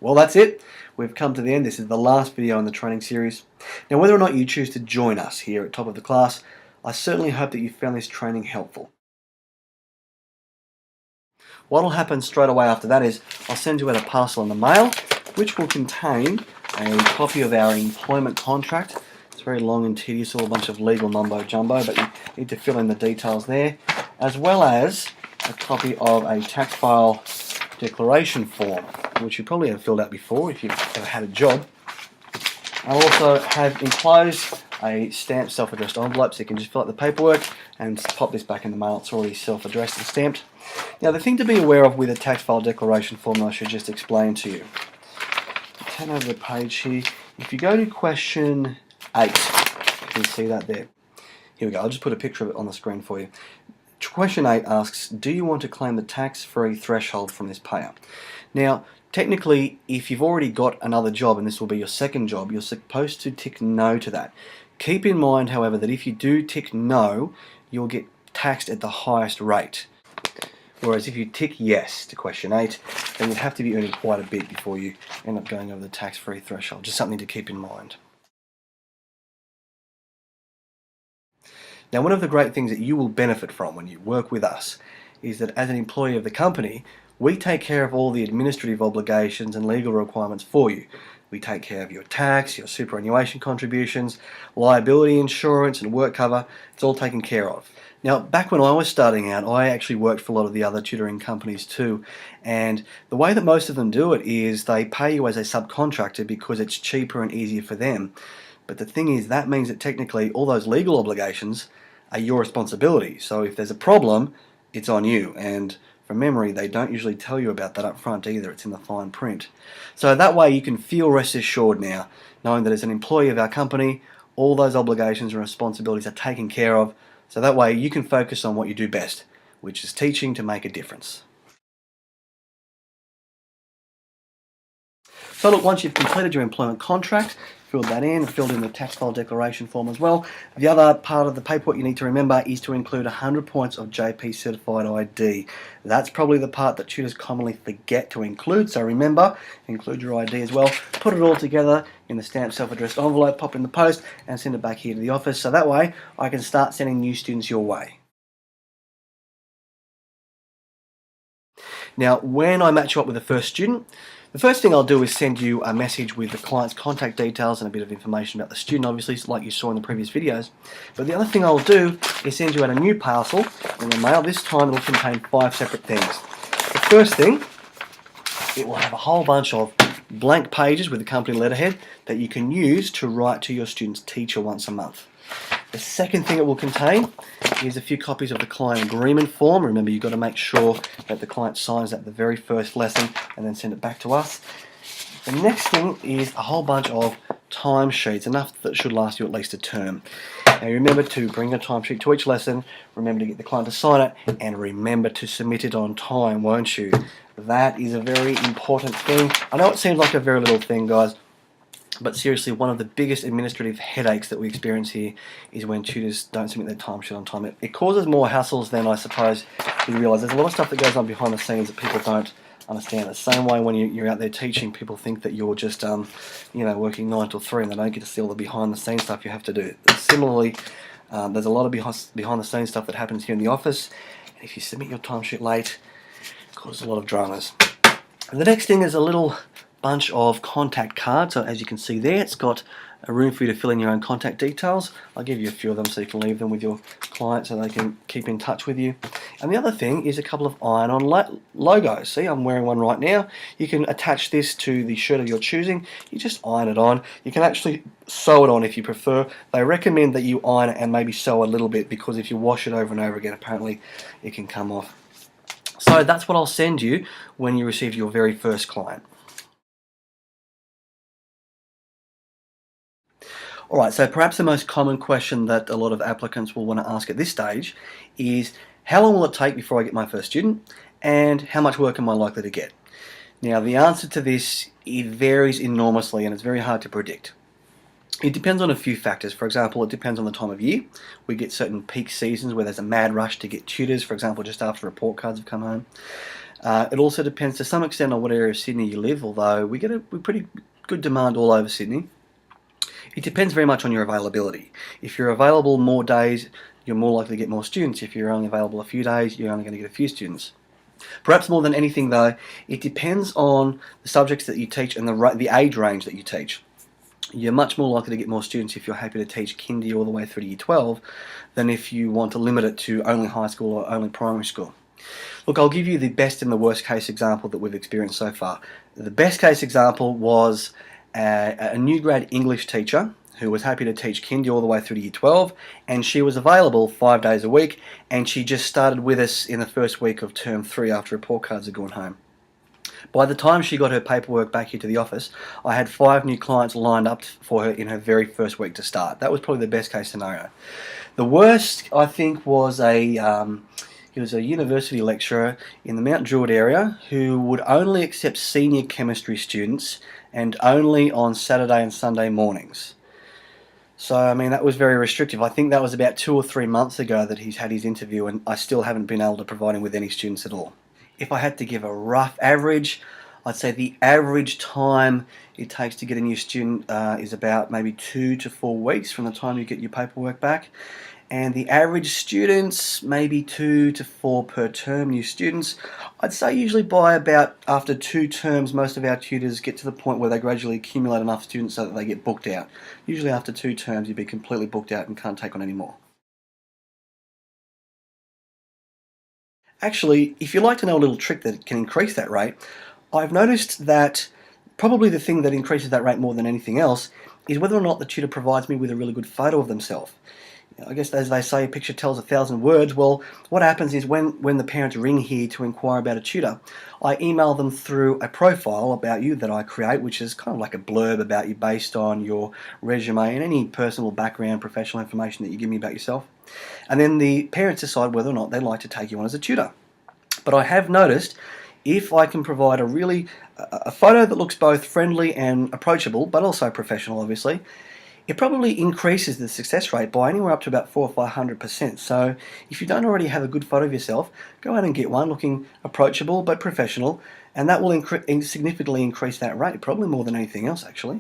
Well, that's it. We've come to the end. This is the last video in the training series. Now, whether or not you choose to join us here at Top of the Class, I certainly hope that you found this training helpful. What will happen straight away after that is I'll send you out a parcel in the mail, which will contain a copy of our employment contract. It's very long and tedious, all a bunch of legal mumbo-jumbo, but you need to fill in the details there, as well as a copy of a tax file declaration form, which you probably have filled out before if you've ever had a job. I'll also have enclosed a stamped self-addressed envelope, so you can just fill out the paperwork and pop this back in the mail. It's already self-addressed and stamped. Now, the thing to be aware of with a tax file declaration form, I should just explain to you. Turn over the page here. If you go to question 8, you can see that there. Here we go. I'll just put a picture of it on the screen for you. Question 8 asks, do you want to claim the tax-free threshold from this payer? Now, technically, if you've already got another job and this will be your second job, you're supposed to tick no to that. Keep in mind, however, that if you do tick no, you'll get taxed at the highest rate. Whereas if you tick yes to question 8, then you'd have to be earning quite a bit before you end up going over the tax-free threshold. Just something to keep in mind. Now, one of the great things that you will benefit from when you work with us is that as an employee of the company, we take care of all the administrative obligations and legal requirements for you. We take care of your tax, your superannuation contributions, liability insurance and work cover. It's all taken care of. Now, back when I was starting out, I actually worked for a lot of the other tutoring companies too, and the way that most of them do it is they pay you as a subcontractor because it's cheaper and easier for them. But the thing is, that means that technically all those legal obligations are your responsibility. So if there's a problem, it's on you. And from memory, they don't usually tell you about that up front either. It's in the fine print. So that way you can feel rest assured now, knowing that as an employee of our company, all those obligations and responsibilities are taken care of. So that way you can focus on what you do best, which is teaching to make a difference. So look, once you've completed your employment contract, filled that in, filled in the tax file declaration form as well, the other part of the paperwork you need to remember is to include 100 points of JP Certified ID. That's probably the part that tutors commonly forget to include, so remember, include your ID as well. Put it all together in the stamped self-addressed envelope, pop in the post, and send it back here to the office, so that way I can start sending new students your way. Now, when I match you up with the first student, the first thing I'll do is send you a message with the client's contact details and a bit of information about the student, obviously, like you saw in the previous videos. But the other thing I'll do is send you out a new parcel in the mail. This time it'll contain 5 separate things. The first thing, it will have a whole bunch of blank pages with the company letterhead that you can use to write to your student's teacher once a month. The second thing it will contain is a few copies of the client agreement form. Remember, you've got to make sure that the client signs at the very first lesson and then send it back to us. The next thing is a whole bunch of timesheets, enough that should last you at least a term. Now, remember to bring a timesheet to each lesson, remember to get the client to sign it, and remember to submit it on time, won't you? That is a very important thing. I know it seems like a very little thing, guys, but seriously, one of the biggest administrative headaches that we experience here is when tutors don't submit their timesheet on time. It causes more hassles than I suppose you realise. There's a lot of stuff that goes on behind the scenes that people don't understand. The same way when you're out there teaching, people think that you're just working 9 till 3 and they don't get to see all the behind the scenes stuff you have to do. Similarly, there's a lot of behind the scenes stuff that happens here in the office. And if you submit your timesheet late, it causes a lot of dramas. And the next thing is a little bunch of contact cards. So as you can see there, it's got a room for you to fill in your own contact details. I'll give you a few of them so you can leave them with your client so they can keep in touch with you. And the other thing is a couple of iron-on logos. See, I'm wearing one right now. You can attach this to the shirt of your choosing. You just iron it on. You can actually sew it on if you prefer. They recommend that you iron it and maybe sew a little bit, because if you wash it over and over again, apparently it can come off. So that's what I'll send you when you receive your very first client. Alright, so perhaps the most common question that a lot of applicants will want to ask at this stage is, how long will it take before I get my first student, and how much work am I likely to get? Now, the answer to this, it varies enormously and it's very hard to predict. It depends on a few factors. For example, it depends on the time of year. We get certain peak seasons where there's a mad rush to get tutors, for example, just after report cards have come home. It also depends to some extent on what area of Sydney you live, although we get a pretty good demand all over Sydney. It depends very much on your availability. If you're available more days, you're more likely to get more students. If you're only available a few days, you're only going to get a few students. Perhaps more than anything though, it depends on the subjects that you teach and the age range that you teach. You're much more likely to get more students if you're happy to teach kindy all the way through to year 12 than if you want to limit it to only high school or only primary school. Look, I'll give you the best and the worst case example that we've experienced so far. The best case example was a new grad English teacher who was happy to teach kindy all the way through to year 12, and she was available 5 days a week, and she just started with us in the first week of term 3 after report cards had gone home. By the time she got her paperwork back here to the office, I had 5 new clients lined up for her in her very first week to start. That was probably the best case scenario. The worst, I think, was he was a university lecturer in the Mount Druitt area who would only accept senior chemistry students and only on Saturday and Sunday mornings. So, I mean, that was very restrictive. I think that was about 2 or 3 months ago that he's had his interview, and I still haven't been able to provide him with any students at all. If I had to give a rough average, I'd say the average time it takes to get a new student is about maybe 2 to 4 weeks from the time you get your paperwork back. And the average students, maybe 2 to 4 per term, new students. I'd say usually by about after 2 terms, most of our tutors get to the point where they gradually accumulate enough students so that they get booked out. Usually after 2 terms, you'd be completely booked out and can't take on any more. Actually, if you'd like to know a little trick that can increase that rate, I've noticed that probably the thing that increases that rate more than anything else is whether or not the tutor provides me with a really good photo of themselves. I guess as they say, a picture tells 1,000 words. Well, what happens is when the parents ring here to inquire about a tutor, I email them through a profile about you that I create, which is kind of like a blurb about you based on your resume and any personal background, professional information that you give me about yourself. And then the parents decide whether or not they'd like to take you on as a tutor. But I have noticed if I can provide a photo that looks both friendly and approachable, but also professional, obviously, it probably increases the success rate by anywhere up to about 400 or 500%. So if you don't already have a good photo of yourself, go out and get one looking approachable but professional, and that will significantly increase that rate, probably more than anything else actually.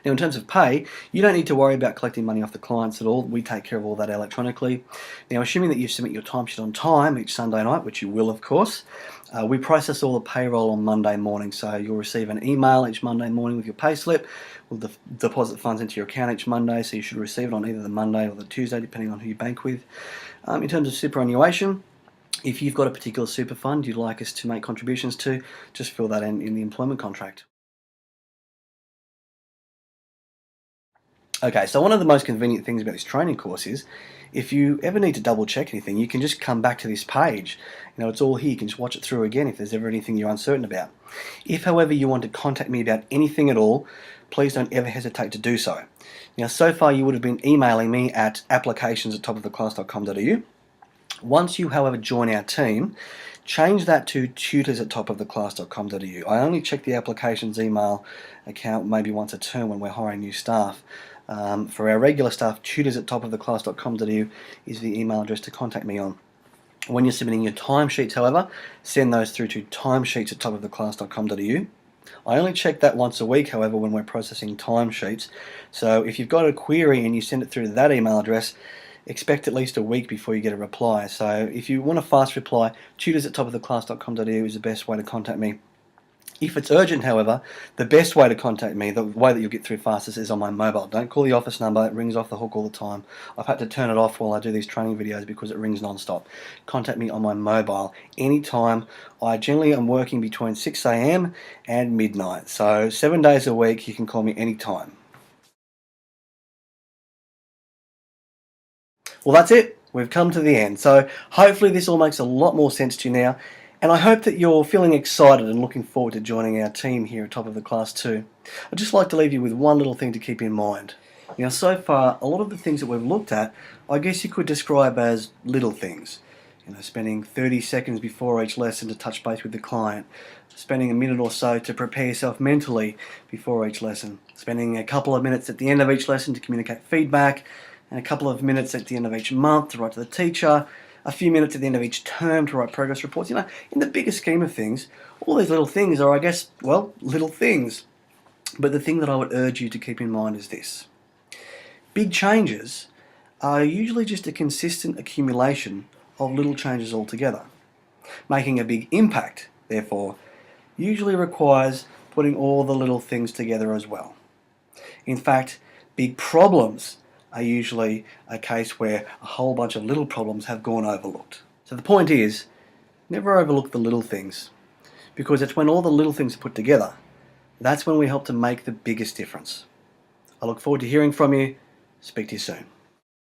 Now, in terms of pay, you don't need to worry about collecting money off the clients at all. We take care of all that electronically. Now, assuming that you submit your timesheet on time each Sunday night, which you will, of course, we process all the payroll on Monday morning. So you'll receive an email each Monday morning with your pay slip. We'll deposit funds into your account each Monday, so you should receive it on either the Monday or the Tuesday, depending on who you bank with. In terms of superannuation, if you've got a particular super fund you'd like us to make contributions to, just fill that in the employment contract. Okay, so one of the most convenient things about this training course is if you ever need to double check anything, you can just come back to this page. You know, it's all here. You can just watch it through again if there's ever anything you're uncertain about. If, however, you want to contact me about anything at all, please don't ever hesitate to do so. Now, so far you would have been emailing me at applications@topoftheclass.com.au. Once you, however, join our team, change that to tutors@topoftheclass.com.au. I only check the applications email account maybe once a term when we're hiring new staff. For our regular staff, tutors@topoftheclass.com.au is the email address to contact me on. When you're submitting your timesheets, however, send those through to timesheets@topoftheclass.com.au. I only check that once a week, however, when we're processing timesheets. So if you've got a query and you send it through to that email address, expect at least a week before you get a reply. So if you want a fast reply, tutors@topoftheclass.com.au is the best way to contact me. If it's urgent, however, the best way to contact me, the way that you'll get through fastest, is on my mobile. Don't call the office number, it rings off the hook all the time. I've had to turn it off while I do these training videos because it rings non-stop. Contact me on my mobile anytime. I generally am working between 6 AM and midnight, so 7 days a week you can call me anytime. Well, that's it. We've come to the end. So hopefully this all makes a lot more sense to you now. And I hope that you're feeling excited and looking forward to joining our team here at Top of the Class too. I'd just like to leave you with one little thing to keep in mind. Now, so far, a lot of the things that we've looked at, I guess you could describe as little things. You know, spending 30 seconds before each lesson to touch base with the client, spending a minute or so to prepare yourself mentally before each lesson, spending a couple of minutes at the end of each lesson to communicate feedback, and a couple of minutes at the end of each month to write to the teacher, a few minutes at the end of each term to write progress reports. In the bigger scheme of things, all these little things are, I guess, well, little things. But the thing that I would urge you to keep in mind is this. Big changes are usually just a consistent accumulation of little changes altogether. Making a big impact, therefore, usually requires putting all the little things together as well. In fact, big problems are usually a case where a whole bunch of little problems have gone overlooked. So the point is, never overlook the little things, because it's when all the little things are put together, that's when we help to make the biggest difference. I look forward to hearing from you. Speak to you soon.